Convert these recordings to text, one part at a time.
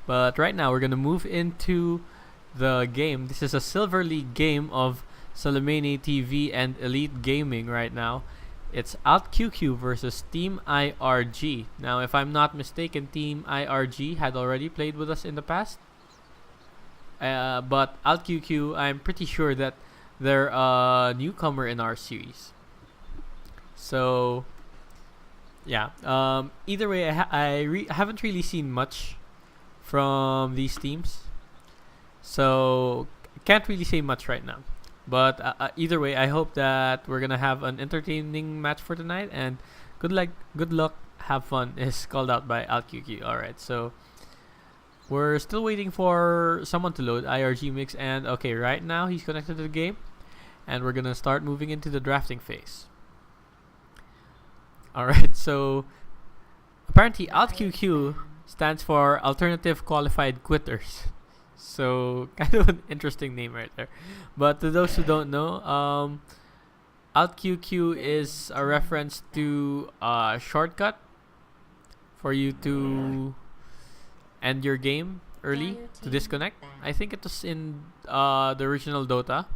But right now we're gonna move into the game. This is a Silver League game of SelemeneTV and Elite Gaming right now. It's Alt-QQ versus Team iRG. Now, if I'm not mistaken, Team iRG had already played with us in the past. But Alt-QQ, I'm pretty sure that they're a newcomer in our series. So, yeah. Either way, I haven't really seen much from these teams. So, can't really say much right now. But either way, I hope that we're gonna have an entertaining match for tonight. And good luck, have fun is called out by Alt-QQ. Alright, so we're still waiting for someone to load iRG Mix. And okay, right now he's connected to the game. And we're gonna start moving into the drafting phase. Alright, so apparently Alt-QQ stands for Alternative Qualified Quitters. So, kind of an interesting name right there. But to those who don't know, Alt-QQ is a reference to a shortcut for you to end your game early, to disconnect. I think it was in the original Dota.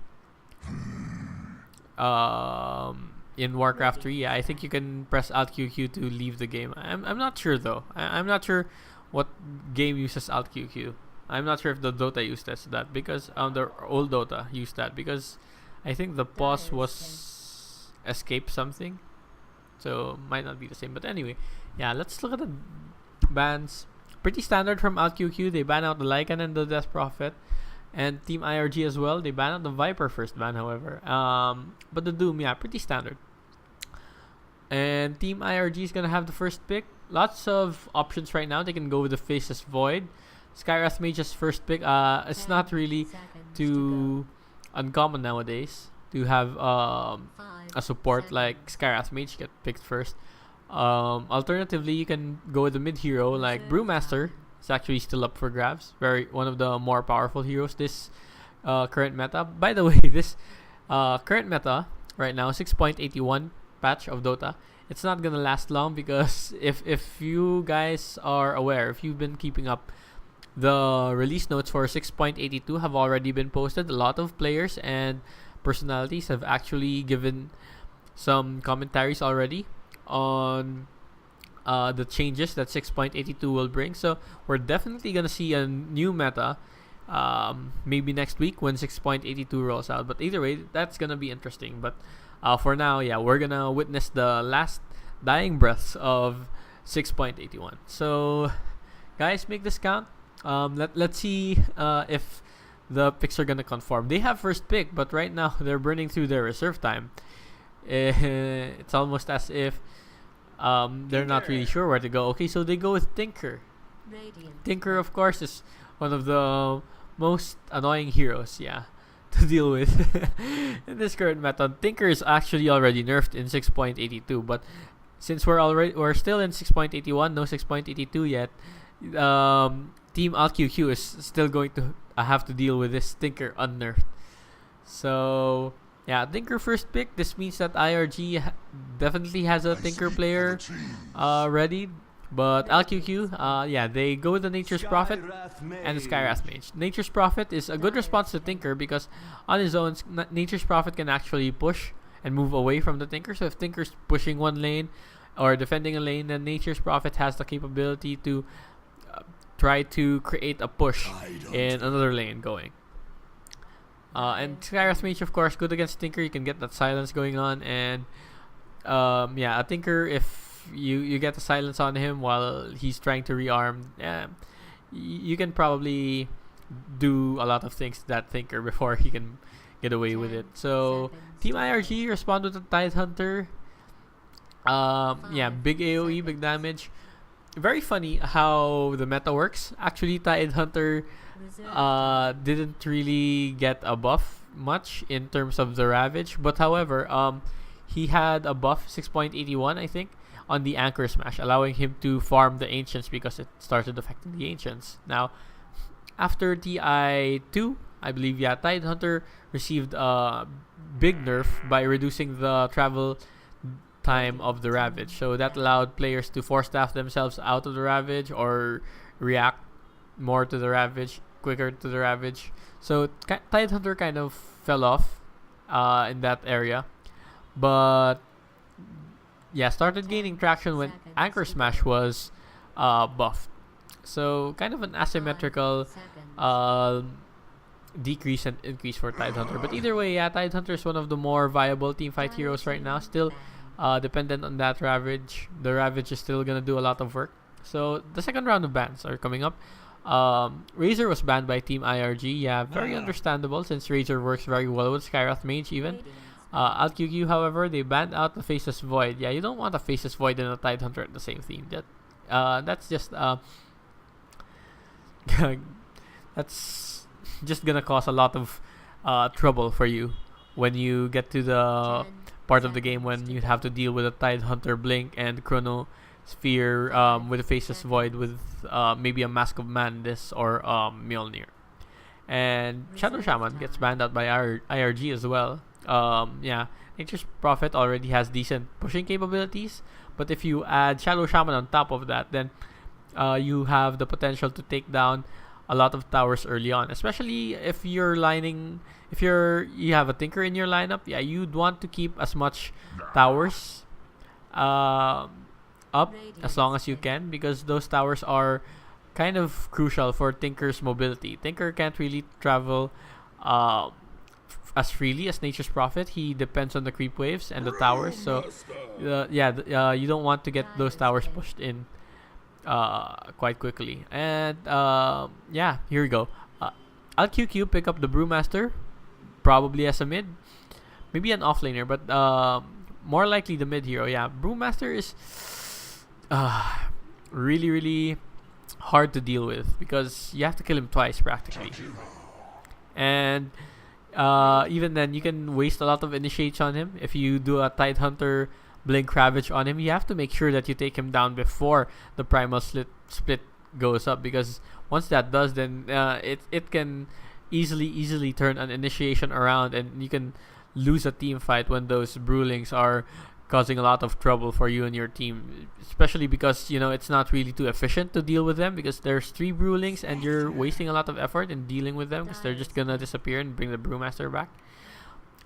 In Warcraft 3, yeah, I think you can press Alt-QQ to leave the game. I'm not sure though. I'm not sure what game uses Alt-QQ. I'm not sure if the Dota used that because the old Dota used that because I think the pause was escape something, so might not be the same. But anyway, yeah, let's look at the bans. Pretty standard from Alt-QQ. They ban out the Lycan and the Death Prophet, and Team iRG as well. They ban out the Viper first ban, however. But the Doom, yeah, pretty standard. And Team iRG is gonna have the first pick. Lots of options right now. They can go with the Faceless Void. Skywrath Mage's first pick. It's not really too uncommon nowadays to have a support like Skywrath Mage get picked first. Alternatively, you can go with the mid hero like Brewmaster. It's actually still up for grabs. One of the more powerful heroes this current meta. By the way, this current meta right now, 6.81 patch of Dota. It's not gonna last long because if you guys are aware, if you've been keeping up, the release notes for 6.82 have already been posted. A lot of players and personalities have actually given some commentaries already on the changes that 6.82 will bring. So we're definitely gonna see a new meta maybe next week when 6.82 rolls out. But either way, that's gonna be interesting. But for now, yeah, we're gonna witness the last dying breaths of 6.81. So guys, make this count. Let's see if the picks are gonna conform. They have first pick, but right now they're burning through their reserve time. It's almost as if they're not really sure where to go. Okay, so they go with Tinker. Tinker, of course, is one of the most annoying heroes, yeah, to deal with in this current meta. Tinker is actually already nerfed in 6.82, but since we're still in 6.81, no 6.82 yet. Team Alt-QQ is still going to have to deal with this Tinker unnerfed. So yeah, Tinker first pick. This means that iRG definitely has a Tinker player ready. But Alt-QQ, yeah, they go with the Nature's Prophet and the Skywrath Mage. Nature's Prophet is a good response to Tinker because on his own, Nature's Prophet can actually push and move away from the Tinker. So if Tinker's pushing one lane or defending a lane, then Nature's Prophet has the capability to try to create a push in another lane going. And Skywrath Mage, of course, good against Tinker. You can get that silence going on. And yeah, a Tinker, if you get the silence on him while he's trying to rearm, you can probably do a lot of things to that Tinker before he can get away with it. So Team iRG respond with the Tidehunter. Yeah, big AoE, big damage. Very funny how the meta works. Actually, Tidehunter didn't really get a buff much in terms of the Ravage, but however, he had a buff 6.81, I think, on the Anchor Smash, allowing him to farm the Ancients because it started affecting the Ancients. Now, after TI2, I believe, yeah, Tidehunter received a big nerf by reducing the travel time of the Ravage. So that allowed players to force staff themselves out of the Ravage or react more to the Ravage, quicker to the Ravage. So Tidehunter kind of fell off in that area. But yeah, started gaining traction when Anchor Smash was buffed. So kind of an asymmetrical decrease and increase for Tidehunter. But either way, yeah, Tidehunter is one of the more viable teamfight heroes right now. Still dependent on that Ravage. The Ravage is still gonna do a lot of work. So the second round of bans are coming up. Razor was banned by Team iRG. Yeah, very understandable since Razor works very well with Skyrath Mage even. Alt-QQ, however, they banned out the Faceless Void. Yeah, you don't want a Faceless Void and a Tidehunter at the same team. That's just that's just gonna cause a lot of trouble for you when you get to the part of the game when you have to deal with a Tidehunter Blink and Chrono Sphere with a Faceless Void with maybe a Mask of Madness or Mjolnir. And Shadow Shaman gets banned out by iRG as well. Yeah, Nature's Prophet already has decent pushing capabilities, but if you add Shadow Shaman on top of that, then you have the potential to take down a lot of towers early on, especially if you have a Tinker in your lineup. Yeah, you'd want to keep as much towers up as long as you can, because those towers are kind of crucial for Tinker's mobility. Tinker can't really travel as freely as Nature's Prophet. He depends on the creep waves and the towers, so you don't want to get those towers pushed in quite quickly. And yeah, here we go. Alt-QQ pick up the Brewmaster, probably as a mid, maybe an offlaner, but more likely the mid hero. Yeah, Brewmaster is really, really hard to deal with because you have to kill him twice practically. And even then, you can waste a lot of initiates on him. If you do a Tidehunter Blink Ravage on him, you have to make sure that you take him down before the Primal Split goes up, because once that does, then it can easily turn an initiation around, and you can lose a team fight when those Brewlings are causing a lot of trouble for you and your team, especially because it's not really too efficient to deal with them, because there's 3 Brewlings and you're wasting a lot of effort in dealing with them because they're just gonna disappear and bring the Brewmaster back.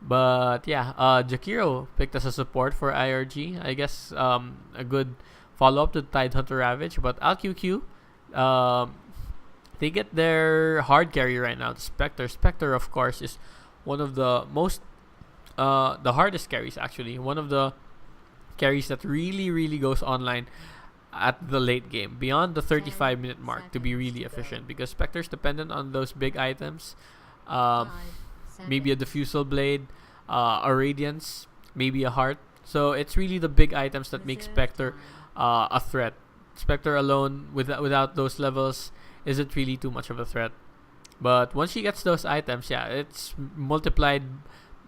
But yeah, Jakiro picked as a support for iRG. I guess a good follow-up to Tidehunter Ravage. But Alt-QQ, they get their hard carry right now, the Spectre. Spectre, of course, is one of the most the hardest carries, actually. One of the carries that really goes online at the late game, beyond the 35-minute mark, to be really efficient, because Spectre's dependent on those big items. Maybe a Diffusal Blade, a Radiance, maybe a Heart. So it's really the big items that make Spectre a threat. Spectre alone, without those levels, isn't really too much of a threat. But once she gets those items, yeah, it's multiplied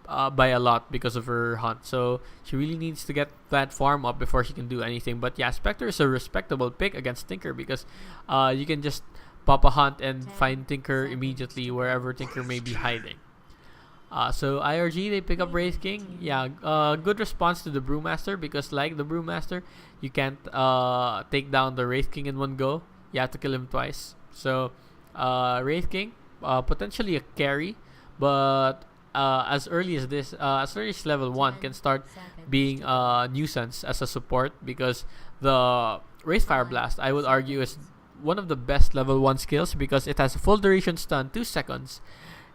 by a lot because of her hunt. So she really needs to get that farm up before she can do anything. But yeah, Spectre is a respectable pick against Tinker, because you can just pop a hunt and find Tinker immediately wherever Tinker may be hiding. So iRG, they pick up Wraith King. Yeah, good response to the Brewmaster, because like the Brewmaster, you can't take down the Wraith King in one go. You have to kill him twice. So Wraith King, potentially a carry, but as early as level 1, can start being a nuisance as a support, because the Wraith Fire Blast, I would argue, is one of the best level 1 skills, because it has a full duration stun, 2 seconds,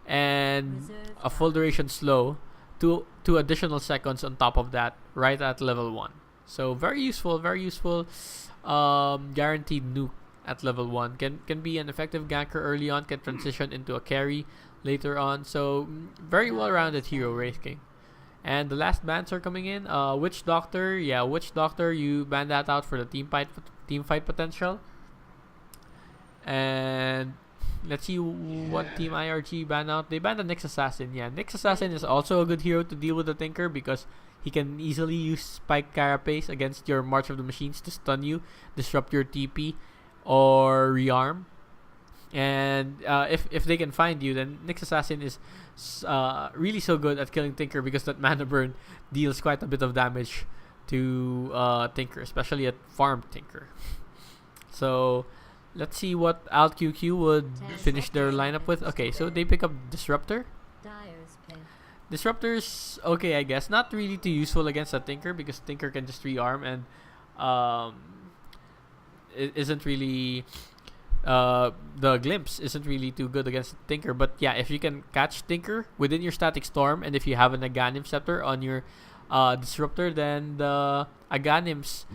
and a full duration slow, 2 additional seconds on top of that, right at level 1. So very useful, guaranteed nuke at level 1. Can be an effective ganker early on, can transition into a carry later on. So very well-rounded hero, Wraith King. And the last bans are coming in. Witch Doctor, yeah, Witch Doctor, you ban that out for the team fight potential. And let's see what Team iRG ban out. They banned the Nyx Assassin. Yeah, Nyx Assassin is also a good hero to deal with the Tinker, because he can easily use Spike Carapace against your March of the Machines to stun you, disrupt your TP, or rearm. And if they can find you, then Nyx Assassin is really so good at killing Tinker, because that mana burn deals quite a bit of damage to Tinker, especially at farm Tinker. So Let's see what Alt-QQ would finish their lineup with. Okay, so they pick up Disruptor. Disruptor's okay, I guess. Not really too useful against a Tinker because Tinker can just rearm and it isn't really the Glimpse isn't really too good against Tinker. But yeah, if you can catch Tinker within your Static Storm and if you have an Aghanim Scepter on your Disruptor, then the Aghanim's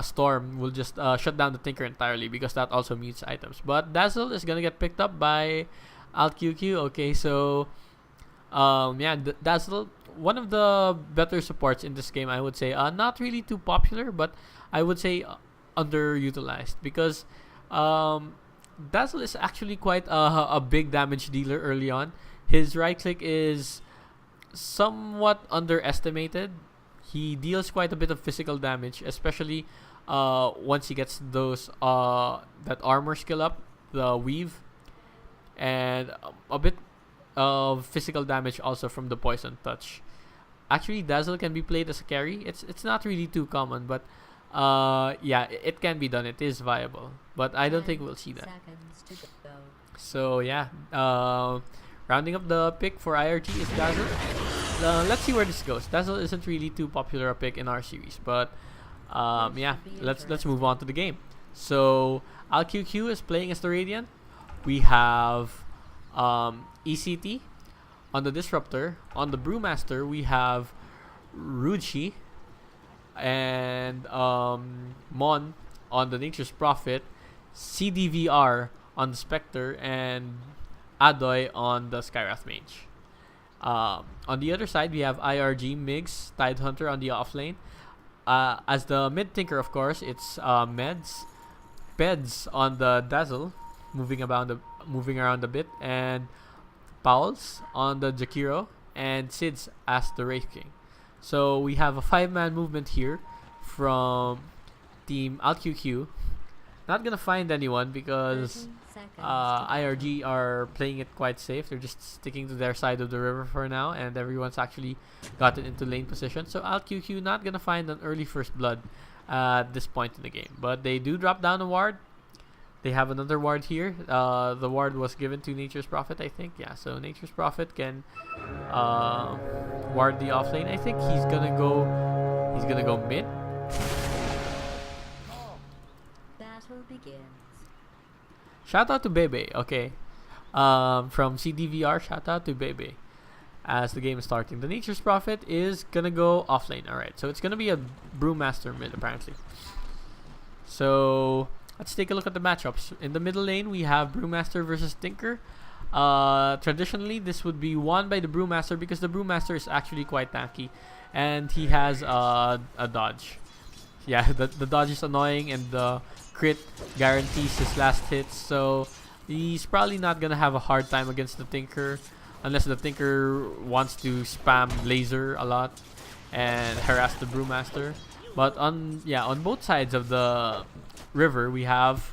Storm will just shut down the Tinker entirely because that also mutes items. But Dazzle is gonna get picked up by Alt-QQ. Okay, so yeah, Dazzle, one of the better supports in this game, I would say. Not really too popular, but I would say underutilized because Dazzle is actually quite a big damage dealer early on. His right click is somewhat underestimated. He deals quite a bit of physical damage, especially once he gets those that armor skill up, the weave, and a bit of physical damage also from the poison touch. Actually, Dazzle can be played as a carry. It's not really too common, but yeah, it can be done. It is viable, but I don't think we'll see that. So yeah, rounding up the pick for iRG is Dazzle. Let's see where this goes. Dazzle isn't really too popular a pick in our series, but yeah, let's move on to the game. So Alt-QQ is playing as the Radiant. We have ECT on the Disruptor. On the Brewmaster, we have Ruchi and Mon on the Nature's Prophet, CDVR on the Spectre, and Adoy on the Skywrath Mage. On the other side, we have iRG, Migs, Tidehunter on the offlane. As the mid tinker, of course, it's Peds on the Dazzle, moving around a bit, and Pauls on the Jakiro, and Sids as the Wraith King. So we have a 5-man movement here from Team Alt-QQ. Not gonna find anyone because iRG are playing it quite safe. They're just sticking to their side of the river for now, and everyone's actually gotten into lane position. So Alt-QQ not gonna find an early first blood at this point in the game, but they do drop down a ward. They have another ward here. The ward was given to Nature's Prophet, I think. Yeah, so Nature's Prophet can ward the offlane. I think he's gonna go mid. Battle begins. Shout out to Bebe. Okay, from CDVR. Shout out to Bebe. As the game is starting, the Nature's Prophet is gonna go offlane. All right, so it's gonna be a Brewmaster mid apparently. So let's take a look at the matchups. In the middle lane, we have Brewmaster versus Tinker. Traditionally, this would be won by the Brewmaster because the Brewmaster is actually quite tanky, and he has a dodge. Yeah, the dodge is annoying, and the crit guarantees his last hits. So he's probably not gonna have a hard time against the Tinker, unless the Tinker wants to spam laser a lot and harass the Brewmaster. But on both sides of the river, we have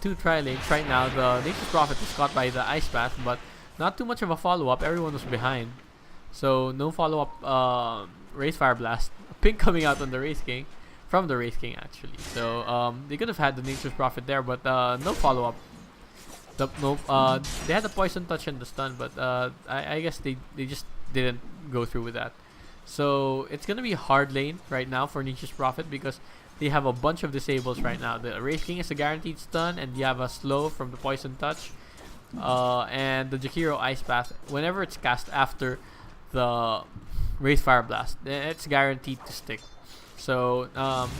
two tri-lanes. Right now, the Nature's Prophet is caught by the Ice Path, but not too much of a follow-up. Everyone was behind, so no follow-up. Wraith Fire Blast, pink coming out on the Wraith King, from the Wraith King actually. So they could have had the Nature's Prophet there, but no follow-up. They had the Poison Touch and the stun, but I guess they just didn't go through with that. So it's gonna be a hard lane right now for Nature's Prophet because they have a bunch of disables right now. The Wraith King is a guaranteed stun, and you have a slow from the Poison Touch, and the Jakiro Ice Path. Whenever it's cast after the Wraith Fire Blast, it's guaranteed to stick. So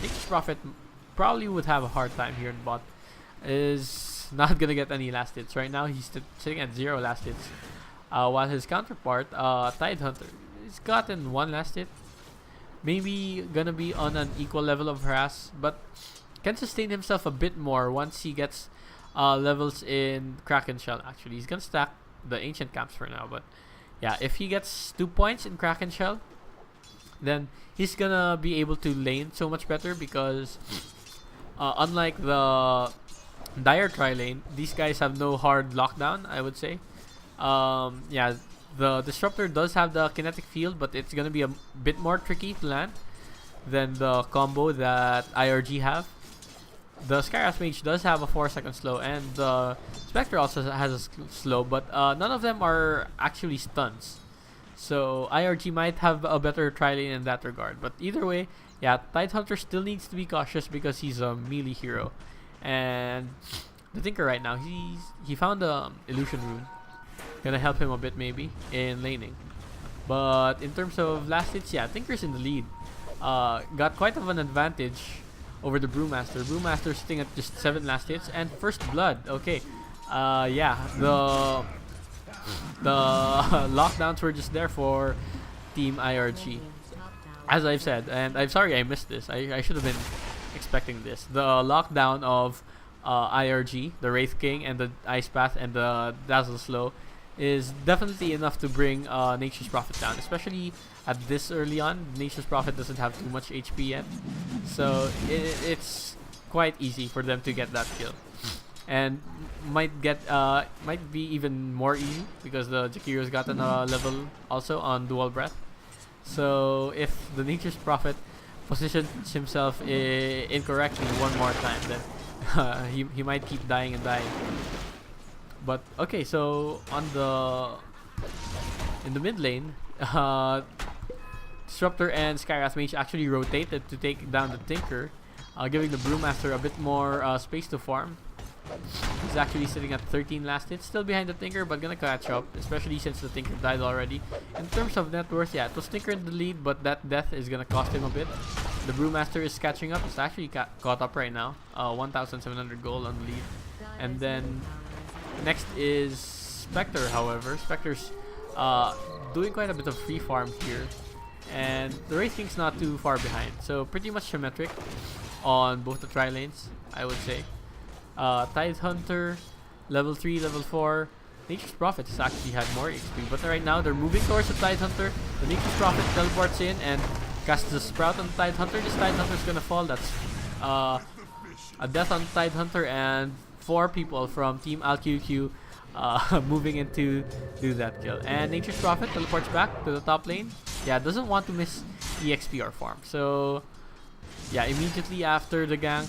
Nature's Prophet probably would have a hard time here in bot. Is not gonna get any last hits right now. He's sitting at 0 last hits, while his counterpart, Tidehunter, he's gotten 1 last hit. Maybe gonna be on an equal level of harass, but can sustain himself a bit more once he gets levels in Kraken Shell. Actually, he's gonna stack the Ancient Camps for now, but yeah, if he gets 2 points in Kraken Shell, then he's gonna be able to lane so much better because unlike the Dire Tri-Lane, these guys have no hard lockdown, I would say. Yeah, the Disruptor does have the kinetic field, but it's gonna be a bit more tricky to land than the combo that iRG have. the Skyrath Mage does have a 4-second slow, and the Spectre also has a slow, but none of them are actually stuns. So iRG might have a better tri-lane in that regard. But either way, yeah, Tidehunter still needs to be cautious because he's a melee hero. And the Tinker right now, he found the Illusion Rune. Gonna help him a bit maybe in laning. But in terms of last hits, yeah, Tinker's in the lead. Got quite of an advantage over the Brewmaster. Brewmaster sitting at just 7 last hits and first blood. Okay, yeah, the lockdowns were just there for Team iRG, as I've said, and I'm sorry I missed this. I should have been expecting this. The lockdown of iRG, the Wraith King, and the Ice Path, and the Dazzle Slow is definitely enough to bring Nature's Prophet down, especially at this early on. Nature's Prophet doesn't have too much HP yet, so it's quite easy for them to get that kill, and might be even more easy because the Jakiro's gotten a level also on Dual Breath. So if the Nature's Prophet positions himself incorrectly one more time, then he might keep dying and dying. But okay, so in the mid lane, Disruptor and Skyrath Mage actually rotated to take down the Tinker, giving the Brewmaster a bit more space to farm. He's actually sitting at 13 last hits, still behind the Tinker, but gonna catch up, especially since the Tinker died already. In terms of net worth, yeah, it was Tinker in the lead, but that death is gonna cost him a bit. The Brewmaster is catching up. It's actually caught up right now. 1,700 gold on the lead. And then next is Spectre, however. Spectre's doing quite a bit of free farm here. And the Wraith King's not too far behind. So pretty much symmetric on both the tri-lanes, I would say. Tidehunter, level 3, level 4. Nature's Prophet has actually had more XP. But right now, they're moving towards the Tidehunter. The Nature's Prophet teleports in and casts the Sprout on the Tidehunter. This Tidehunter's gonna fall. That's a death on the Tidehunter, and 4 people from Team Alt-QQ moving in to do that kill. And Nature's Prophet teleports back to the top lane. Yeah, doesn't want to miss EXP or farm. So, yeah, immediately after the gank,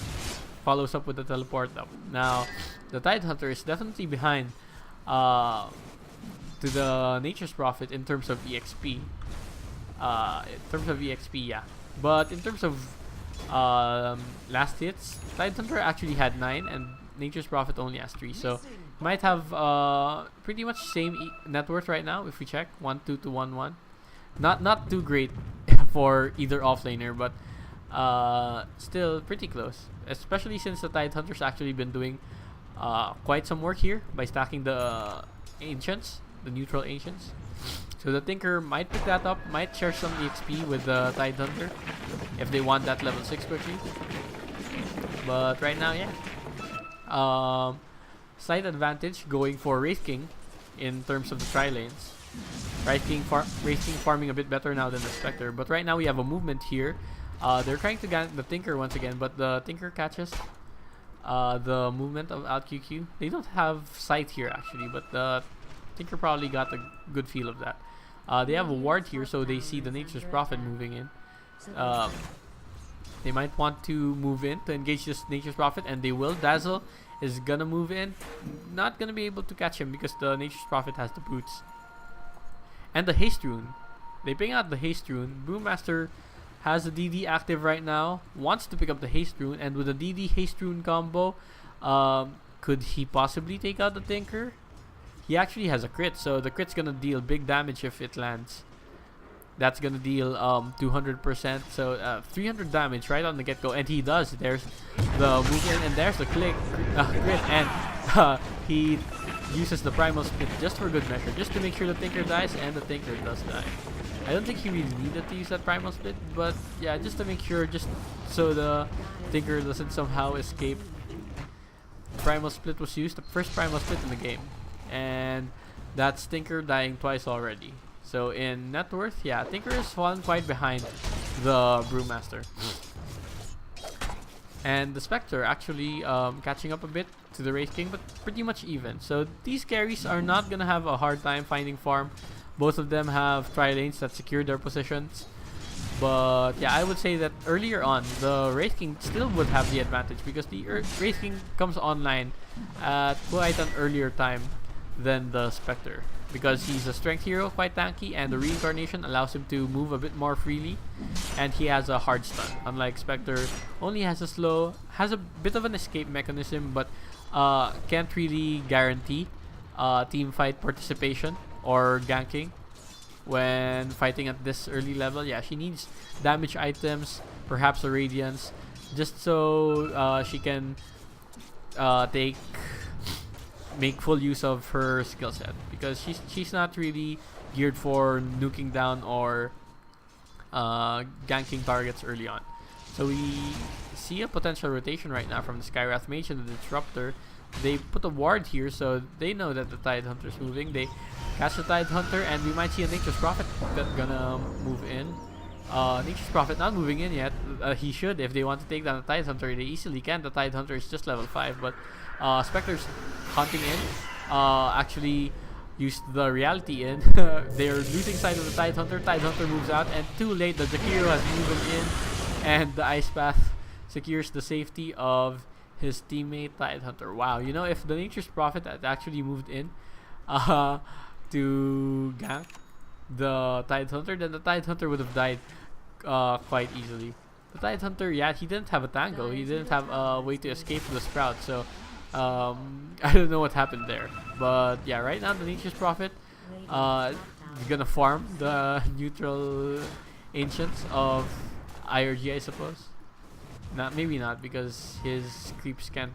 follows up with the teleport up. Now, the Tidehunter is definitely behind to the Nature's Prophet in terms of EXP. Yeah. But in terms of last hits, Tidehunter actually had 9 and Nature's Prophet only has 3. So, might have pretty much same net worth right now if we check. 1-2 to 1-1. Not too great for either offlaner, but still pretty close, especially since the Tidehunter's actually been doing quite some work here by stacking the Ancients, the neutral Ancients. So the Tinker might pick that up, might share some EXP with the Tidehunter if they want that level 6 quickly. But right now, yeah, slight advantage going for Wraith King in terms of the tri-lanes. Wraith King farming a bit better now than the Spectre, but right now we have a movement here. They're trying to get the Tinker once again, but the Tinker catches the movement of Alt-QQ. They don't have sight here actually, but the Tinker probably got a good feel of that. They have a ward here, so they see the Nature's Prophet moving in. They might want to move in to engage this Nature's Prophet, and they will. Dazzle is gonna move in. Not gonna be able to catch him because the Nature's Prophet has the boots. And the Haste Rune. They ping out the Haste Rune. Brewmaster has the DD active right now. Wants to pick up the Haste Rune. And with the DD Haste Rune combo, could he possibly take out the Tinker? He actually has a crit. So the crit's gonna deal big damage if it lands. That's gonna deal 200%. So 300 damage right on the get-go. And he does. There's the movement. And there's the crit. And he uses the Primal Split just for good measure, just to make sure the Tinker dies, and the Tinker does die. I don't think he really needed to use that Primal Split, but yeah, just to make sure, just so the Tinker doesn't somehow escape. Primal Split was used, the first Primal Split in the game, and that's Tinker dying twice already. So in net worth, yeah, Tinker is fallen quite behind the Brewmaster. And the Spectre actually catching up a bit to the Wraith King, but pretty much even. So these carries are not gonna have a hard time finding farm. Both of them have tri-lanes that secure their positions. But yeah, I would say that earlier on, the Wraith King still would have the advantage because the Wraith King comes online at quite an earlier time than the Spectre. Because he's a strength hero, quite tanky, and the reincarnation allows him to move a bit more freely, and he has a hard stun. Unlike Spectre, only has a slow, has a bit of an escape mechanism, but can't really guarantee team fight participation or ganking when fighting at this early level. Yeah, she needs damage items, perhaps a Radiance, just so she can make full use of her skill set, because she's not really geared for nuking down or ganking targets early on. So we see a potential rotation right now from the Skywrath Mage and the Disruptor. They put a ward here, so they know that the Tidehunter is moving. They catch the Tidehunter, and we might see a Nature's Prophet that's gonna move in. Nature's Prophet not moving in yet. He should, if they want to take down the Tidehunter. They easily can. The Tidehunter is just level 5, but Spectre's hunting in. Actually used the reality in. They're losing sight of the Tidehunter. Tidehunter moves out, and too late. The Jakiro has moved in, and the Ice Path secures the safety of his teammate Tidehunter. Wow, you know, if the Nature's Prophet had actually moved in to gank the Tidehunter, then the Tidehunter would have died quite easily. The Tidehunter, yeah, he didn't have a tango. He didn't have a way to escape the Sprout, so I don't know what happened there. But yeah, right now the Nature's Prophet is gonna farm the neutral Ancients of iRG, I suppose. Maybe not, because his creeps can't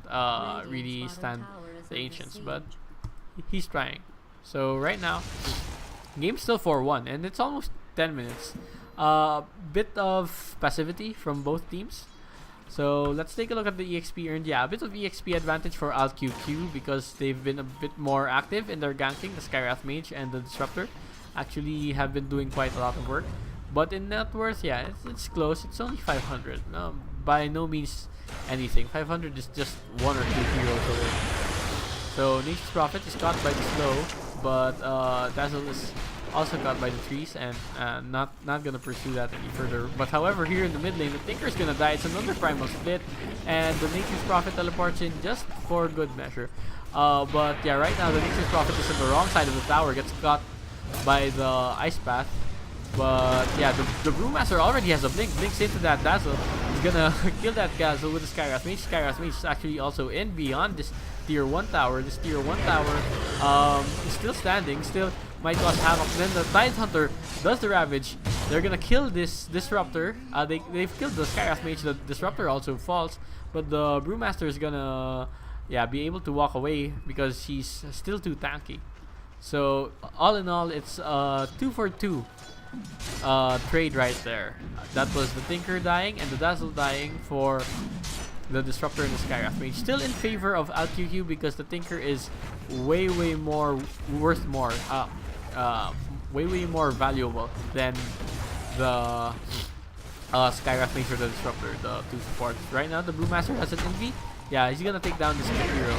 really stand the Ancients, but he's trying. So right now, game's still 4-1, and it's almost 10 minutes. Bit of passivity from both teams. So let's take a look at the EXP earned. Yeah, a bit of EXP advantage for Alt-QQ because they've been a bit more active in their ganking. The Skywrath Mage and the Disruptor actually have been doing quite a lot of work. But in net worth, yeah, it's close. It's only 500. By no means anything. 500 is just 1 or 2 heroes away. So Nature's Prophet is caught by the slow, but Dazzle is also caught by the trees, and not gonna pursue that any further. But however, here in the mid lane, the Tinker's gonna die. It's another primal split, and the Nature's Prophet teleports in just for good measure. But yeah, right now the Nature's Prophet is on the wrong side of the tower, gets caught by the Ice Path. But yeah, the Brewmaster already has a blink, blinks into that Dazzle. He's gonna kill that Dazzle with the Skywrath Mage. Skywrath Mage is actually also in beyond this tier 1 tower. This tier 1 tower is still standing, still might cause havoc. Then the Tidehunter does the Ravage. They're gonna kill this Disruptor. They've killed the Skywrath Mage. The Disruptor also falls, but the Brewmaster is gonna be able to walk away because he's still too tanky. So all in all, it's 2 for 2 trade right there. That was the Tinker dying and the Dazzle dying for the Disruptor and the Skywrath Mage. Still in favor of Alt-QQ because the Tinker is way more worth more, way more valuable than the Skywrath Mage or the Disruptor, the two supports. Right now the Brewmaster has an envy. Yeah, he's gonna take down this hero.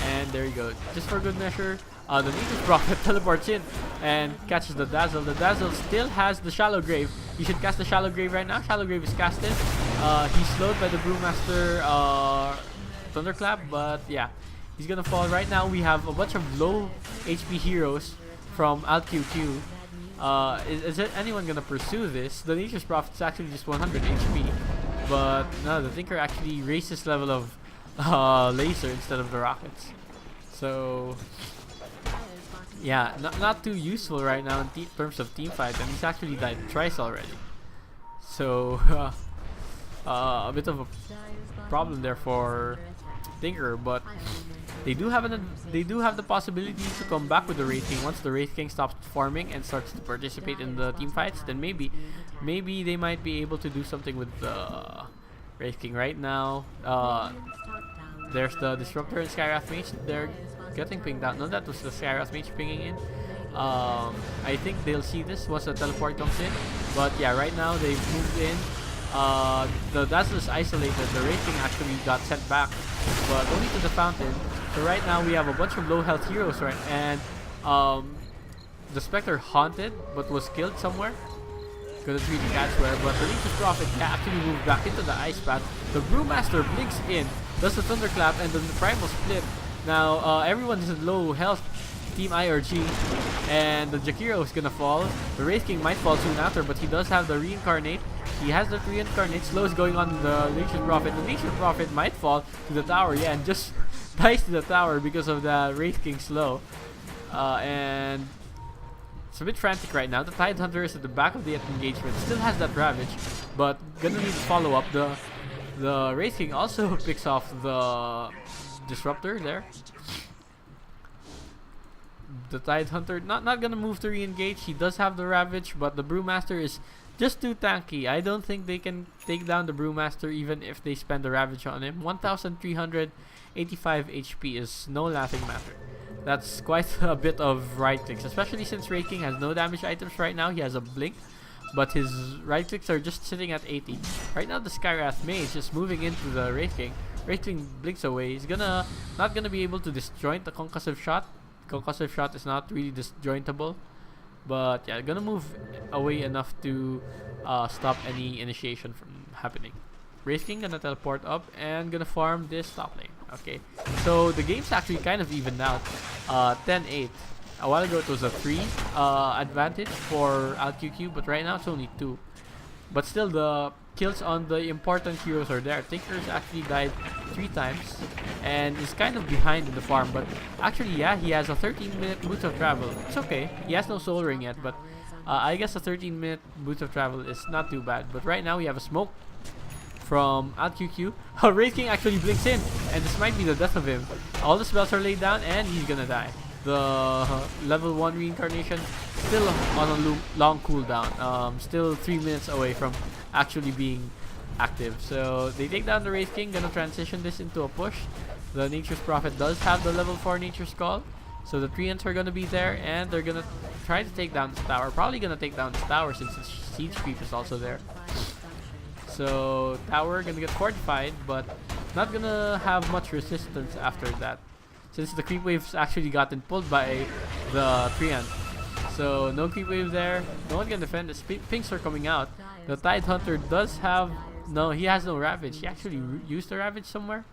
And there you go. Just for good measure, the Nature's Prophet teleports in and catches the Dazzle. The Dazzle still has the Shallow Grave. You should cast the Shallow Grave right now. Shallow Grave is casted. He's slowed by the Brewmaster Thunderclap, but yeah, he's gonna fall right now. We have a bunch of low HP heroes from Alt-QQ. Is anyone gonna pursue this? The Nature's Prophet is actually just 100 HP, but no, the Tinker actually raised his level of laser instead of the rockets. So yeah, not too useful right now in terms of team fight, and he's actually died twice already. So a bit of a problem there for Tinker, but they do have the possibility to come back with the Wraith King once the Wraith King stops farming and starts to participate in the team fights. Then maybe they might be able to do something with the Wraith King. Right now, there's the Disruptor and Skywrath Mage. They're getting pinged out. No, that was the Skywrath Mage pinging in. I think they'll see this once the teleport comes in. But yeah, right now they've moved in. The Dazzle is isolated. The Wraith King actually got sent back, but only to the fountain. So right now we have a bunch of low health heroes, right? And the Spectre haunted, but was killed somewhere. Couldn't really catch where, but the Nature's Prophet can actually move back into the Ice Path. The Brewmaster blinks in, does the Thunderclap, and then the Primal Split. Now, everyone is in low health, Team iRG, and the Jakiro is gonna fall. The Wraith King might fall soon after, but he does have the Reincarnate. He has the Reincarnate. Slow is going on the Nature's Prophet. The Nature's Prophet might fall to the tower, yeah, and just dies to the tower because of the Wraith King slow. And it's a bit frantic right now. The Tide Hunter is at the back of the engagement. Still has that Ravage, but gonna need to follow up. The Wraith King also picks off the Disruptor there. The Tide Hunter not gonna move to re-engage. He does have the Ravage, but the Brewmaster is just too tanky. I don't think they can take down the Brewmaster even if they spend the Ravage on him. 1,385 HP is no laughing matter. That's quite a bit of right clicks, especially since Wraith King has no damage items right now. He has a blink, but his right clicks are just sitting at 80. Right now the Skywrath Mage is moving into the Wraith King. Wraith King blinks away. He's not gonna be able to disjoint the Concussive Shot. Concussive Shot is not really disjointable, but yeah, gonna move away enough to stop any initiation from happening. Wraith King gonna teleport up and gonna farm this top lane. Okay, so the game's actually kind of evened out. 10-8. A while ago it was a 3 advantage for Alt-QQ, but right now it's only 2. But still, the kills on the important heroes are there. Tinker's actually died 3 times and is kind of behind in the farm, but actually, yeah, he has a 13-minute boost of travel. It's okay. He has no soul ring yet, but I guess a 13-minute boost of travel is not too bad. But right now we have a smoke from Alt-QQ. Wraith King actually blinks in, and this might be the death of him. All the spells are laid down, and he's gonna die. The level 1 reincarnation still on a long cooldown. Still 3 minutes away from actually being active. So they take down the Wraith King, gonna transition this into a push. The Nature's Prophet does have the level 4 Nature's Call, so the Treants are gonna be there, and they're gonna try to take down this tower. Probably gonna take down this tower since the siege creep is also there. So tower gonna get fortified, but not gonna have much resistance after that, since the creep wave's actually gotten pulled by the Treant. So no creep wave there. No one can defend this. Pinks are coming out. The Tide Hunter does have he has no Ravage. He actually used the Ravage somewhere.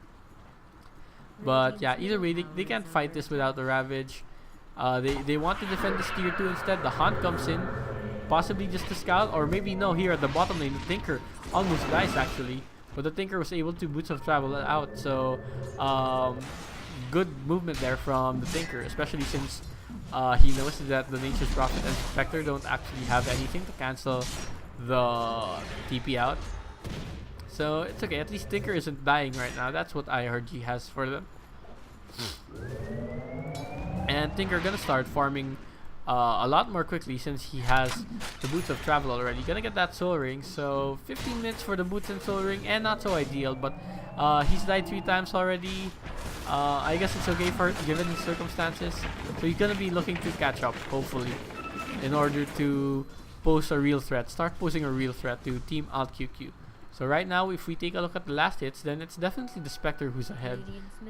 But yeah, either way, they can't fight this without the Ravage. They want to defend this tier 2 instead. The Hunt comes in, possibly just to scout, or maybe no, here at the bottom lane, the Tinker almost dies actually. But the Tinker was able to boots of travel out, so good movement there from the Tinker, especially since he knows that the Nature's Prophet and Spectre don't actually have anything to cancel the TP out. So it's okay, at least Tinker isn't dying right now. That's what iRG has for them. And Tinker gonna start farming a lot more quickly since he has the boots of travel already. Gonna get that soul ring, so 15 minutes for the boots and soul ring, and not so ideal, but he's died 3 times already. I guess it's okay for given the circumstances. So he's gonna be looking to catch up, hopefully, in order to pose a real threat. Start posing a real threat to Team Alt-QQ. So right now, if we take a look at the last hits, then it's definitely the Spectre who's ahead.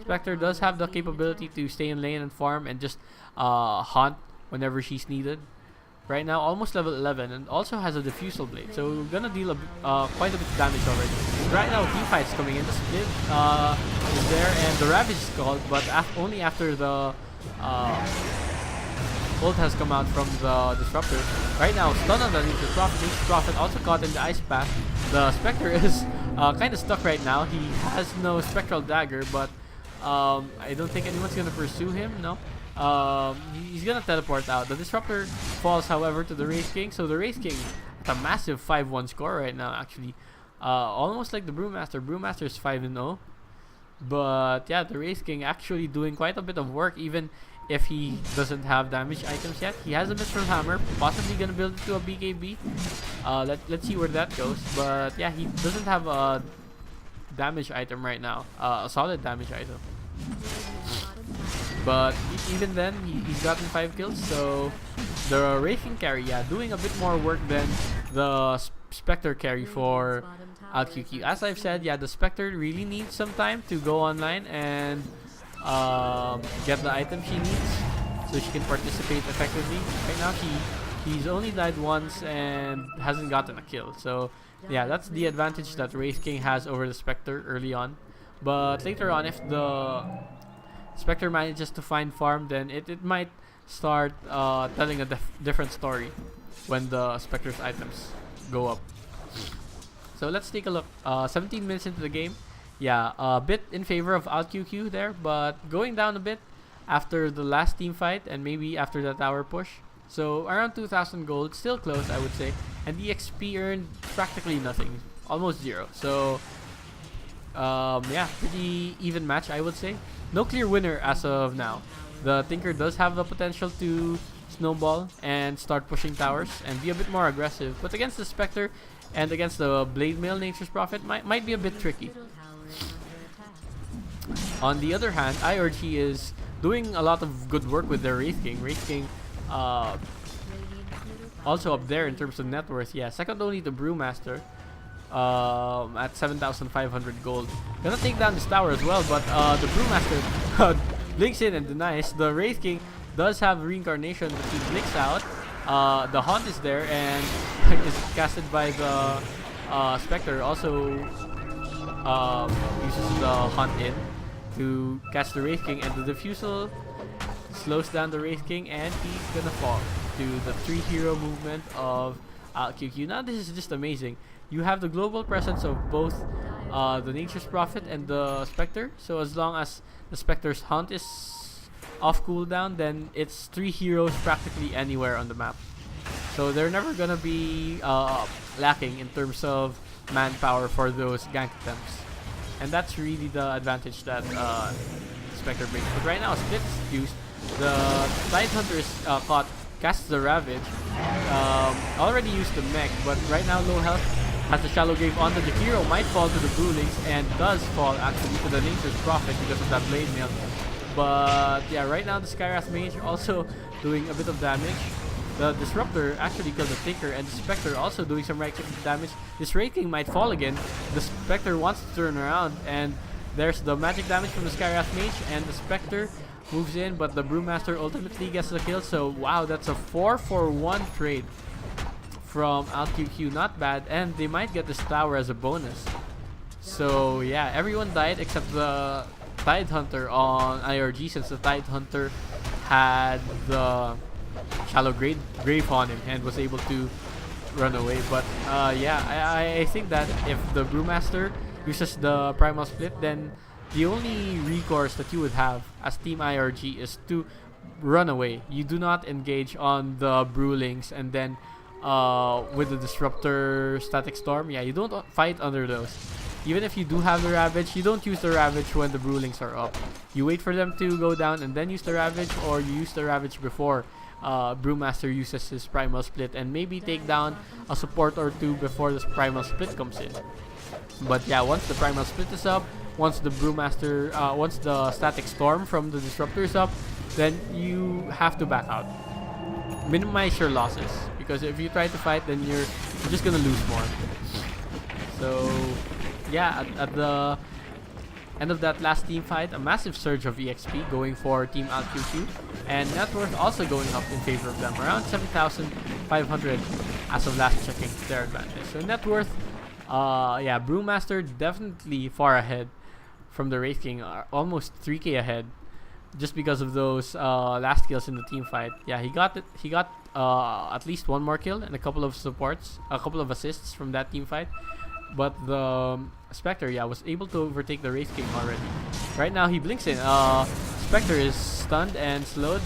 Spectre does have the capability to stay in lane and farm and just haunt whenever she's needed. Right now, almost level 11, and also has a Diffusal Blade, so we're gonna deal quite a bit of damage already. Right now, teamfight's coming in. The Split is there, and the Ravage is called, but only after the ult has come out from the Disruptor. Right now, stun on the Nature's Prophet. Nature's Prophet also caught in the Ice Path. The Spectre is kind of stuck right now. He has no Spectral Dagger, but I don't think anyone's gonna pursue him. No. He's gonna teleport out. The Disruptor falls, however, to the Wraith King. So the Wraith King at a massive 5-1 score right now, actually. Almost like the Brewmaster. Brewmaster is 5-0. But yeah, the Wraith King actually doing quite a bit of work, even if he doesn't have damage items yet. He has a Mithril Hammer, possibly gonna build it to a BKB. Let's see where that goes. But yeah, he doesn't have a damage item right now. A solid damage item. But even then, he's gotten 5 kills, so the Wraith King carry, yeah, doing a bit more work than the Spectre carry for Alt-QQ. As I've said, yeah, the Spectre really needs some time to go online and get the item she needs so she can participate effectively. Right now, she he's only died once and hasn't gotten a kill. So yeah, that's the advantage that Wraith King has over the Spectre early on. But later on, if the Spectre manages to find farm, then it might start telling a different story when the Spectre's items go up. So let's take a look. 17 minutes into the game. Yeah, a bit in favor of Alt-QQ there, but going down a bit after the last team fight and maybe after the tower push. So around 2,000 gold, still close I would say, and the XP earned practically nothing, almost zero. So yeah, pretty even match I would say. No clear winner as of now. The Tinker does have the potential to snowball and start pushing towers and be a bit more aggressive, but against the Spectre and against the Blade Mail Nature's Prophet might be a bit tricky. Middle tower is under attack. On the other hand, iRG is doing a lot of good work with their Wraith King. Wraith King Radiant's middle tower also up there in terms of net worth. Yeah, second only to Brewmaster at 7,500 gold. Gonna take down this tower as well, but the Brewmaster blinks in and denies. The Wraith King does have Reincarnation, but he blinks out. The Haunt is there and is casted by the Spectre. Also uses the Haunt in to catch the Wraith King, and the Diffusal slows down the Wraith King, and he's gonna fall to the 3-hero movement of Alt-QQ. Now this is just amazing. You have the global presence of both the Nature's Prophet and the Spectre. So as long as the Spectre's Hunt is off cooldown, then it's 3 heroes practically anywhere on the map. So they're never gonna be lacking in terms of manpower for those gank attempts. And that's really the advantage that Spectre brings. But right now, Split is used. The Tidehunter is casts the Ravage. Already used the mech, but right now low health. Has the Shallow Grave on. The Jakiro might fall to the Broolings and does fall actually to the Nature's Prophet because of that Blade Mail. But yeah, right now the Skywrath Mage also doing a bit of damage. The Disruptor actually killed the Tinker, and the Spectre also doing some right damage. This Wraith King might fall again. The Spectre wants to turn around, and there's the magic damage from the Skywrath Mage, and the Spectre moves in, but the Brewmaster ultimately gets the kill. So wow, that's a 4-for-1 trade from Alt-QQ. Not bad, and they might get this tower as a bonus. So yeah, everyone died except the Tidehunter on iRG, since the Tidehunter had the Shallow Grave on him and was able to run away. But yeah, I think that if the Brewmaster uses the Primal Split, then the only recourse that you would have as Team iRG is to run away. You do not engage on the Brewlings, and then with the Disruptor Static Storm, yeah, you don't fight under those. Even if you do have the Ravage, you don't use the Ravage when the Brewlings are up. You wait for them to go down and then use the Ravage, or you use the Ravage before Brewmaster uses his Primal Split, and maybe take down a support or two before this Primal Split comes in. But yeah, once the Primal Split is up, once the Brewmaster, once the Static Storm from the Disruptor is up, then you have to back out. Minimize your losses, because if you try to fight, then you're just gonna lose more. So yeah, at the end of that last team fight, a massive surge of EXP going for Team Alt-QQ, and net worth also going up in favor of them, around 7,500 as of last checking their advantage. So net worth, yeah, Brewmaster definitely far ahead from the Wraith King, almost 3k ahead, just because of those last kills in the team fight. Yeah, he got at least one more kill and a couple of supports, a couple of assists from that team fight. But the Spectre, yeah, was able to overtake the Wraith King already. Right now he blinks in. Spectre is stunned and slowed.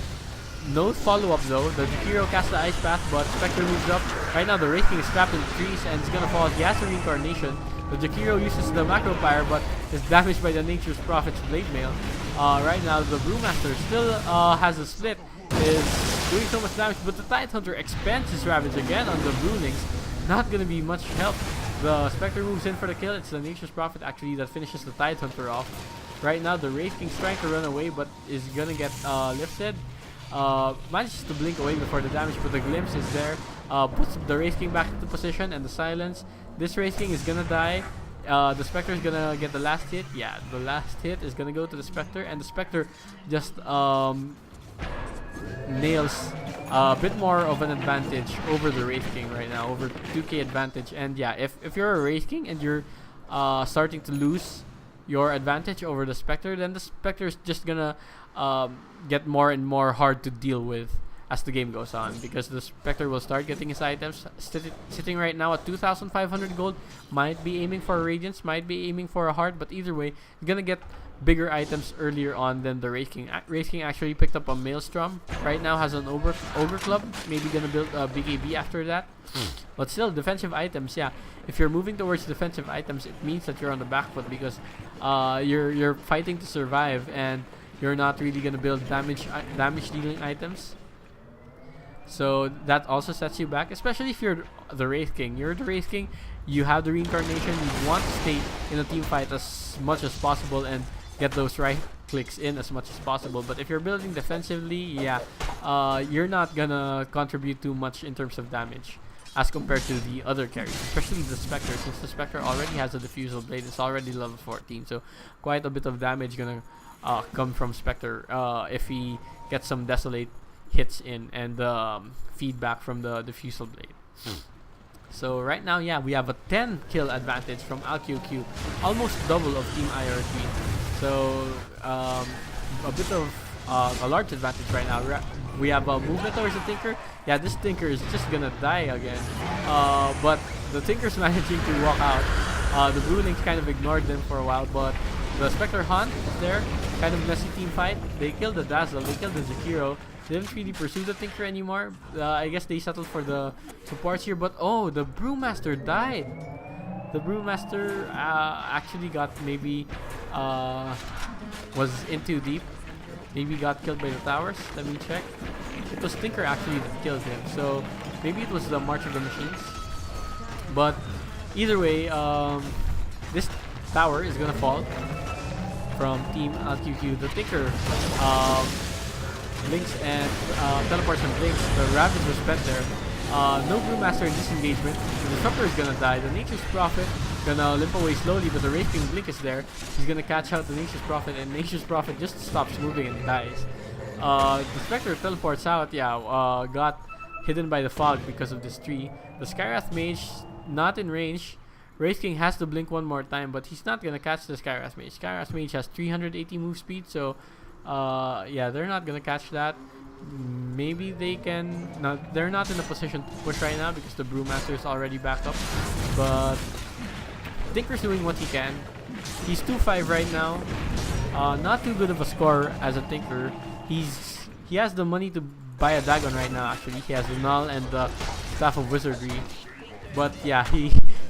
No follow-up though. The Jakiro casts the Ice Path, but Spectre moves up. Right now the Wraith King is trapped in the trees and is gonna fall. He has a Reincarnation. The Jakiro uses the Macro Fire, but is damaged by the Nature's Prophet's Blade Mail. Right now the Brewmaster still has a split, is doing so much damage, but the Tidehunter expands his Ravage again on the Brewlings. Not gonna be much help. The Spectre moves in for the kill. It's the Nature's Prophet actually that finishes the Tidehunter off. Right now the Wraith King's trying to run away, but is gonna get lifted. Manages to blink away before the damage, but the Glimpse is there. Puts the Wraith King back into position, and the Silence. This Wraith King is gonna die. The Spectre is gonna get the last hit. Yeah, the last hit is gonna go to the Spectre, and the Spectre just nails a bit more of an advantage over the Wraith King right now, over 2k advantage. And yeah, if you're a Wraith King and you're starting to lose your advantage over the Spectre, then the Spectre is just gonna get more and more hard to deal with as the game goes on, because the Spectre will start getting his items sitting right now at 2,500 gold. Might be aiming for a Radiance, might be aiming for a Heart, but either way, he's gonna get bigger items earlier on than the Wraith King. Wraith King actually picked up a Maelstrom. Right now has an Ogre Club. Maybe gonna build a BKB after that. But still, defensive items, yeah. If you're moving towards defensive items, it means that you're on the back foot, because you're fighting to survive, and you're not really gonna build damage dealing items. So that also sets you back, especially if you're the Wraith King. You're the Wraith King, you have the reincarnation, you want to stay in a team fight as much as possible and get those right clicks in as much as possible. But if you're building defensively, yeah, you're not gonna contribute too much in terms of damage as compared to the other carries, especially the Spectre, since the Spectre already has a Diffusal Blade. It's already level 14, so quite a bit of damage gonna come from Spectre if he gets some Desolate hits in and feedback from the Diffusal Blade. So right now, yeah, we have a 10 kill advantage from Alt-QQ, almost double of Team iRG. So a bit of a large advantage right now. We have a movement towards the Tinker. Yeah, this Tinker is just gonna die again. But the Tinker's managing to walk out. The Brewlings kind of ignored them for a while, but the Spectre Hunt is there. Kind of messy team fight. They killed the Dazzle, they killed the Zakiro. They didn't really pursue the Tinker anymore. I guess they settled for the supports here, but oh, the Brewmaster died. The Brewmaster actually got maybe was in too deep. Maybe got killed by the towers. Let me check. It was Tinker actually that killed him, so maybe it was the March of the Machines. But either way, this tower is gonna fall from Team Alt-QQ. The Tinker blinks and teleports and blinks. The Ravage was spent there. No Brewmaster in this engagement. The Disruptor is gonna die. The Nature's Prophet gonna limp away slowly, but the Wraith King Blink is there. He's gonna catch out the Nature's Prophet, and Nature's Prophet just stops moving and dies. The Spectre teleports out, yeah, got hidden by the fog because of this tree. The Skywrath Mage, not in range. Wraith King has to blink one more time, but he's not gonna catch the Skywrath Mage. Skywrath Mage has 380 move speed, so yeah, they're not gonna catch that. Maybe they can. No, they're not in a position to push right now because the Brewmaster is already back up. But Tinker's doing what he can. He's 2-5 right now. Not too good of a score as a Tinker. He has the money to buy a Dagon right now. Actually, he has the Null and the Staff of Wizardry. But yeah,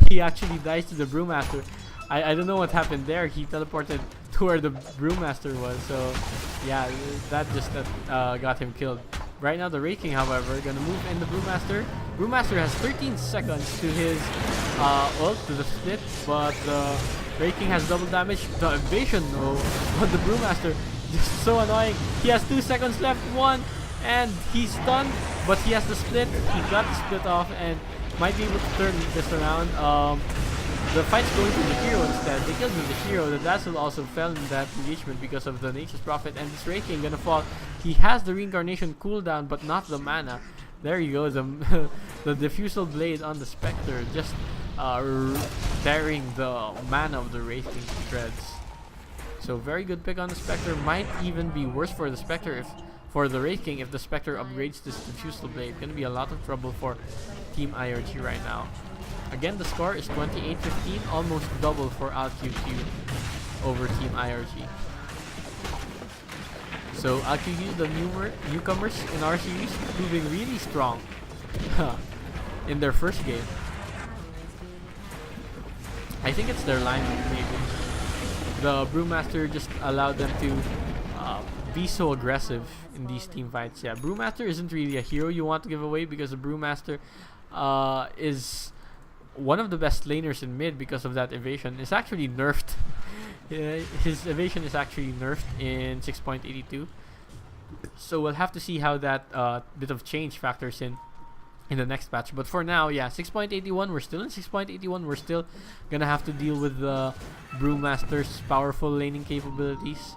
he actually dies to the Brewmaster. I don't know what happened there. He teleported to where the Brewmaster was, so yeah, that just got him killed. Right now, the Wraith King, however, gonna move in the Brewmaster. Brewmaster has 13 seconds to his ult, to the split, but the Wraith King has double damage. The evasion, though, but the Brewmaster, just so annoying. He has 2 seconds left, 1, and he's stunned, but he has the split. He got the split off and might be able to turn this around. The fight's going to the hero instead. They killed the hero. The Dazzle also fell in that engagement because of the Nature's Prophet, and this Wraith King gonna fall. He has the reincarnation cooldown, but not the mana. There you go, the Diffusal Blade on the Spectre, just tearing the mana of the Wraith King to shreds. So very good pick on the Spectre. Might even be worse for the Spectre for the Wraith King if the Spectre upgrades this Diffusal Blade. Gonna be a lot of trouble for Team iRG right now. Again, the score is 28-15, almost double for Alt-QQ over Team iRG. So Alt-QQ, the newcomers in our series, proving really strong in their first game. I think it's their lineup, maybe. The Brewmaster just allowed them to be so aggressive in these team fights. Yeah, Brewmaster isn't really a hero you want to give away because the Brewmaster is one of the best laners in mid because of that evasion. It's actually nerfed. His evasion is actually nerfed in 6.82. So we'll have to see how that bit of change factors in the next patch. But for now, yeah, 6.81. We're still in 6.81. We're still gonna have to deal with the Brewmaster's powerful laning capabilities.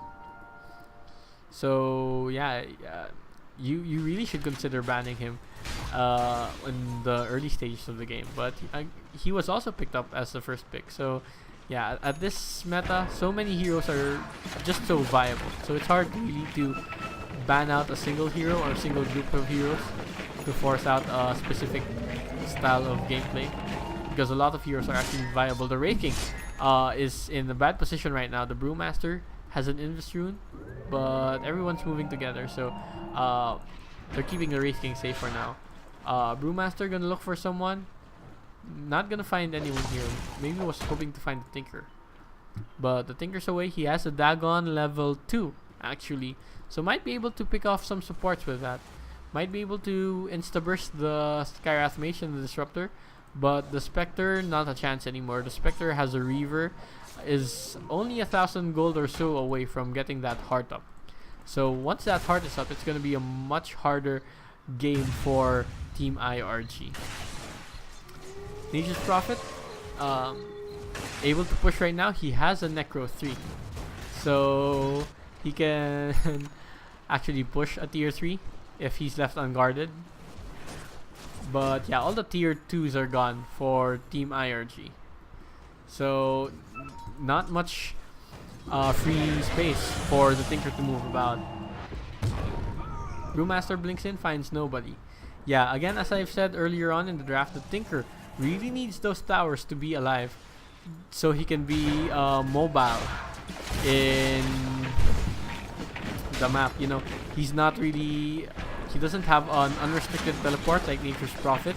So yeah, you really should consider banning him in the early stages of the game. But he was also picked up as the first pick. So yeah, at this meta, so many heroes are just so viable. So it's hard really to ban out a single hero or a single group of heroes to force out a specific style of gameplay, because a lot of heroes are actually viable. The Wraith King is in a bad position right now. The Brewmaster has an Invis rune, but everyone's moving together, so they're keeping the Wraith King safe for now. Brewmaster gonna look for someone. Not gonna find anyone here. Maybe was hoping to find the Tinker, but the Tinker's away. He has a Dagon level 2 actually, so might be able to pick off some supports with that. Might be able to insta-burst the Skywrath Mage and the Disruptor, but the Spectre, not a chance anymore. The Spectre has a Reaver, is only 1,000 gold or so away from getting that heart up. So once that heart is up, it's gonna be a much harder game for Team iRG. Nature's Prophet, able to push right now. He has a Necro 3, so he can actually push a tier 3 if he's left unguarded. But yeah, all the tier 2s are gone for Team iRG, so not much free space for the Tinker to move about. Brewmaster blinks in, finds nobody. Yeah, again, as I've said earlier on in the draft, the Tinker really needs those towers to be alive, so he can be mobile in the map. You know, he's not really, he doesn't have an unrestricted teleport like Nature's Prophet.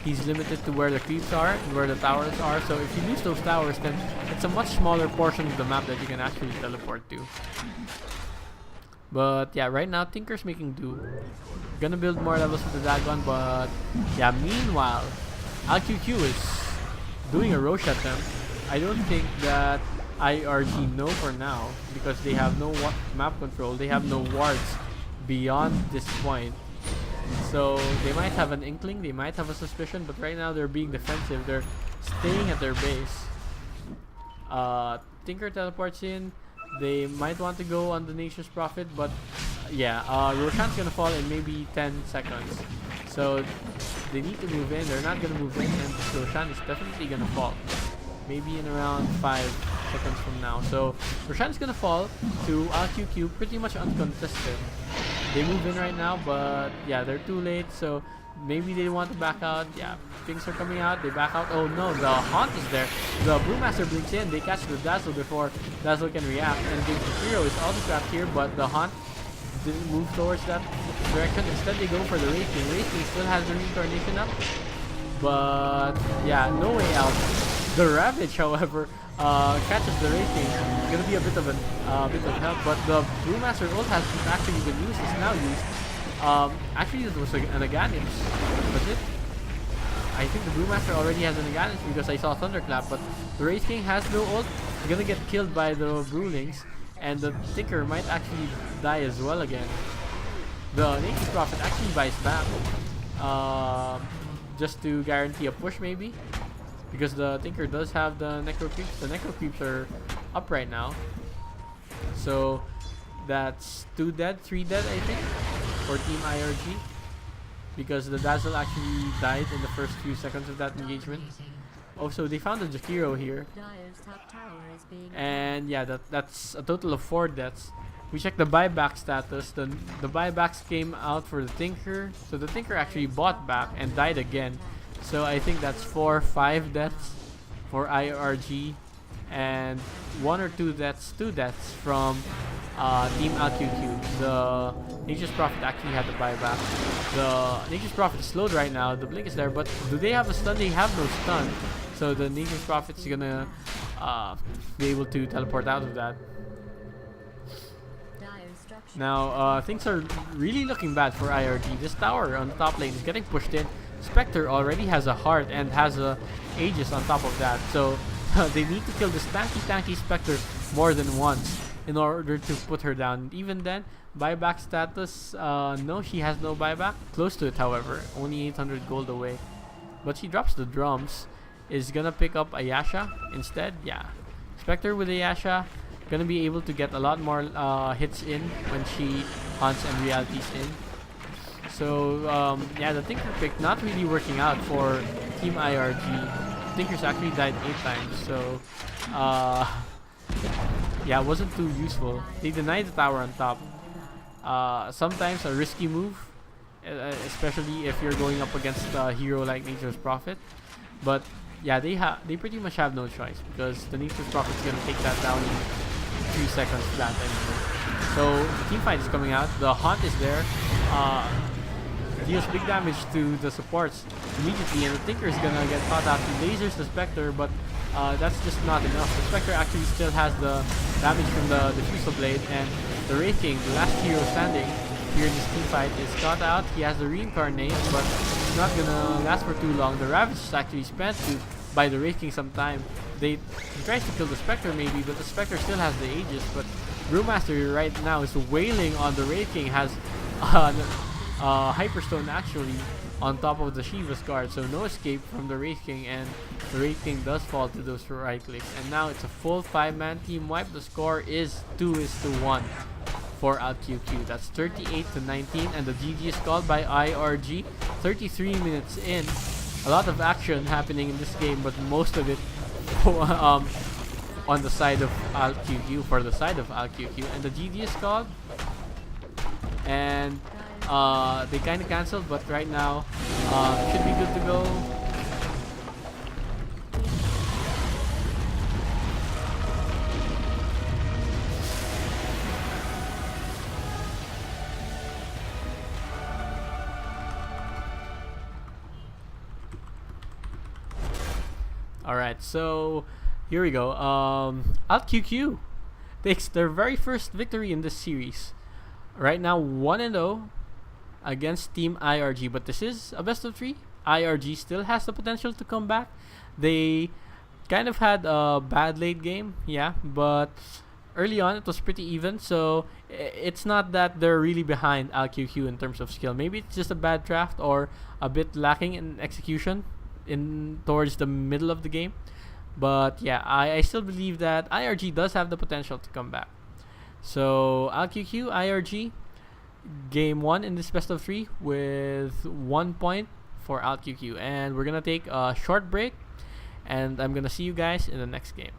He's limited to where the creeps are and where the towers are, so if you lose those towers, then it's a much smaller portion of the map that you can actually teleport to. But yeah, right now Tinker's making do. Gonna build more levels with the Dagon, but yeah, meanwhile Alt-QQ is doing a Roche attempt. I don't think that iRG know for now, because they have no map control. They have no wards beyond this point. So they might have an inkling, they might have a suspicion, but right now they're being defensive. They're staying at their base. Tinker teleports in. They might want to go on the Nature's Prophet, but yeah, Roshan's gonna fall in maybe 10 seconds. So they need to move in. They're not gonna move in, and Roshan is definitely gonna fall. Maybe in around 5 seconds from now. So Roshan's gonna fall to Alt-QQ pretty much uncontested. They move in right now, but yeah, they're too late, so maybe they want to back out. Yeah, things are coming out. They back out. Oh no, the Haunt is there. The Brewmaster blinks in. They catch the Dazzle before Dazzle can react. And the Hero is also trapped here, but the Haunt didn't move towards that direction. Instead, they go for the Wraith King. Wraith King still has the Reincarnation up, but yeah, no way out. The Ravage, however, catches the Wraith King. It's gonna be a bit of help, but the Brewmaster ult has actually been used. It's now used. Actually, it was an Aghanim. Was it? I think the Brewmaster already has an Aghanim because I saw Thunderclap, but the Wraith King has no ult. He's gonna get killed by the Brewlings, and the Tinker might actually die as well again. The Nature's Prophet actually buys back, just to guarantee a push maybe, because the Tinker does have the Necro Creeps. The Necro Creeps are up right now, so that's 2 dead, 3 dead I think for Team iRG, because the Dazzle actually died in the first few seconds of that engagement. Also, they found a Jakiro here, and yeah, that's a total of 4 deaths. We checked the buyback status. The buybacks came out for the Tinker, so the Tinker actually bought back and died again. So I think that's 4, 5 deaths for iRG, and 1 or 2 deaths, 2 deaths from Team Alt-QQ. The Nature's Prophet actually had the buyback. The Nature's Prophet is slowed right now. The blink is there, but do they have a stun? They have no stun. So the Nature's Prophet is gonna be able to teleport out of that. Now things are really looking bad for iRG. This tower on the top lane is getting pushed in. Spectre already has a heart and has a Aegis on top of that, so they need to kill this tanky Spectre more than once in order to put her down. Even then, buyback status, no, she has no buyback. Close to it, however, only 800 gold away. But she drops the drums. Is gonna pick up a Yasha instead. Yeah, Spectre with a Yasha gonna be able to get a lot more hits in when she hunts and realities in. So yeah, the Tinker pick not really working out for Team iRG. Tinker's actually died 8 times, so yeah, it wasn't too useful. They denied the tower on top. Sometimes a risky move, especially if you're going up against a hero like Nature's Prophet. But yeah, they pretty much have no choice because the Nature's Prophet is gonna take that down in 3 seconds flat anyway. So the team fight is coming out. The Haunt is there. Deals big damage to the supports immediately, and the Tinker is gonna get caught out. He lasers the Spectre, but that's just not enough. The Spectre actually still has the damage from the Diffusal Blade, and the Wraith King, the last hero standing here in this team fight, is caught out. He has the Reincarnate, but it's not gonna last for too long. The Ravage is actually spent by the Wraith King some time. He tries to kill the Spectre maybe, but the Spectre still has the Aegis. But Brewmaster right now is wailing on the Wraith King, has Hyperstone actually on top of the Shiva's guard, so no escape from the Wraith King, and the Wraith King does fall to those right clicks. And now it's a full 5-man team wipe. The score is 2-1 for Alt-QQ. That's 38-19, and the GG is called by iRG. 33 minutes in. A lot of action happening in this game, but most of it on the side of Alt-QQ, for the side of Alt-QQ. And the GG is called, and they kind of cancelled, but right now should be good to go. Alright, so here we go. Alt-QQ takes their very first victory in this series. Right now 1-0 against Team iRG, but this is a best of 3. iRG still has the potential to come back. They kind of had a bad late game, yeah, but early on it was pretty even, so it's not that they're really behind Alt-QQ in terms of skill. Maybe it's just a bad draft or a bit lacking in execution towards the middle of the game. But yeah, I still believe that iRG does have the potential to come back. So Alt-QQ, iRG, game 1 in this best of 3 with 1 point for Alt-QQ. And we're gonna take a short break, and I'm gonna see you guys in the next game.